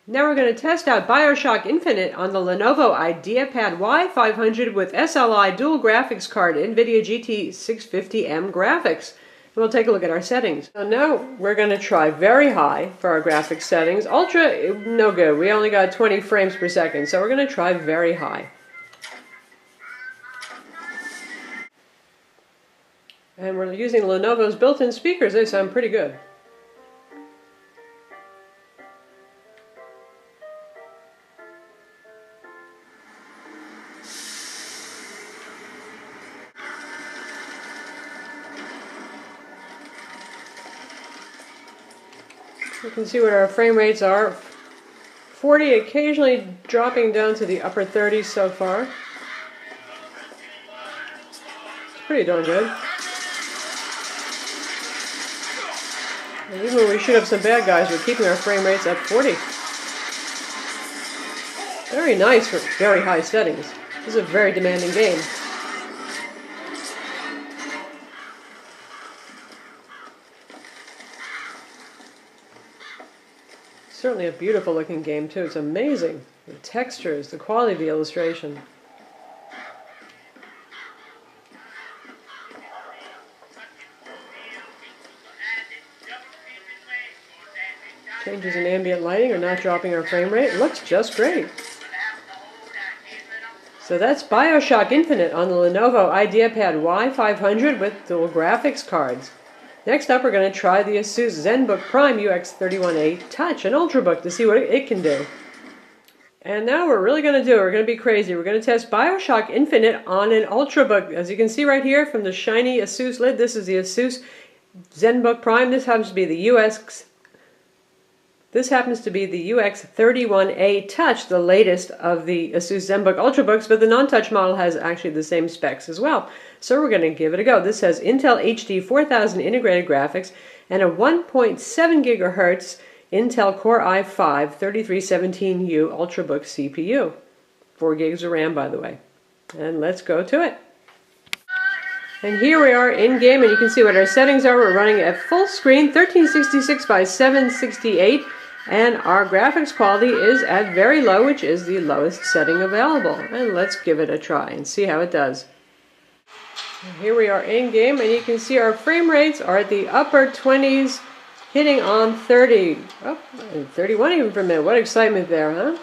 Now we're going to test out BioShock Infinite on the Lenovo IdeaPad Y500 with SLI dual graphics card, NVIDIA GT650M graphics. And we'll take a look at our settings. So now we're going to try very high for our graphics settings. Ultra, no good. We only got 20 frames per second, so we're going to try very high. And we're using Lenovo's built-in speakers. They sound pretty good. You can see what our frame rates are. 40, occasionally dropping down to the upper 30s so far. Pretty darn good. And even when we shoot up some bad guys, we're keeping our frame rates at 40. Very nice for very high settings. This is a very demanding game. Certainly a beautiful looking game too. It's amazing. The textures, the quality of the illustration. Changes in ambient lighting are not dropping our frame rate. It looks just great. So that's BioShock Infinite on the Lenovo IdeaPad Y500 with dual graphics cards. Next up, we're going to try the Asus Zenbook Prime UX31A Touch, an Ultrabook, to see what it can do. And now we're really going to do it. We're going to be crazy. We're going to test BioShock Infinite on an Ultrabook. As you can see right here from the shiny Asus lid, this is the Asus Zenbook Prime. This happens to be the UX31A Touch, the latest of the Asus Zenbook Ultrabooks, but the non-touch model has actually the same specs as well. So we're going to give it a go. This has Intel HD 4000 integrated graphics and a 1.7 gigahertz Intel Core i5 3317U Ultrabook CPU. 4 gigs of RAM, by the way. And let's go to it. And here we are in game, and you can see what our settings are. We're running at full screen, 1366 by 768. And our graphics quality is at very low, which is the lowest setting available. And let's give it a try and see how it does. And here we are in game, and you can see our frame rates are at the upper 20s, hitting on 30. Oh, 31 even for a minute. What excitement there, huh?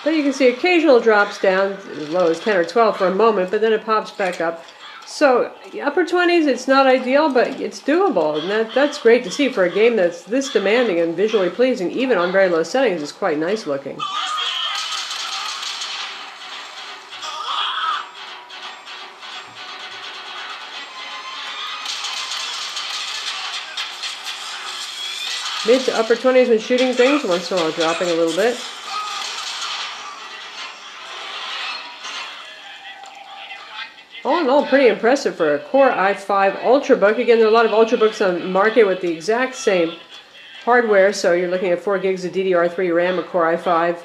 But you can see occasional drops down as low as 10 or 12 for a moment, but then it pops back up. So, upper 20s, it's not ideal, but it's doable, and that's great to see for a game that's this demanding and visually pleasing, even on very low settings. It's quite nice looking. Mid to upper 20s when shooting things, once in a while dropping a little bit. All in all, pretty impressive for a Core i5 Ultrabook. Again, there are a lot of Ultrabooks on the market with the exact same hardware, so you're looking at 4 gigs of DDR3 RAM, a Core i5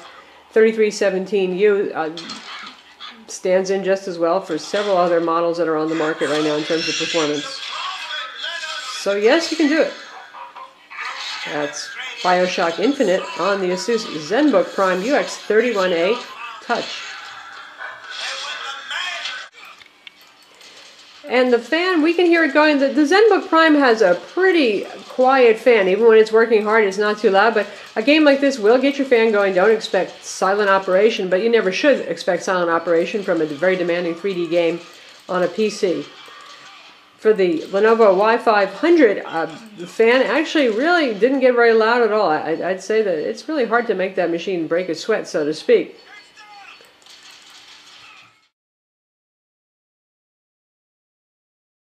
3317U. Stands in just as well for several other models that are on the market right now in terms of performance. So yes, you can do it. That's BioShock Infinite on the Asus Zenbook Prime UX31A Touch. And the fan, we can hear it going. The Zenbook Prime has a pretty quiet fan. Even when it's working hard, it's not too loud. But a game like this will get your fan going. Don't expect silent operation, but you never should expect silent operation from a very demanding 3D game on a PC. For the Lenovo Y500, the fan actually really didn't get very loud at all. I'd say that it's really hard to make that machine break a sweat, so to speak.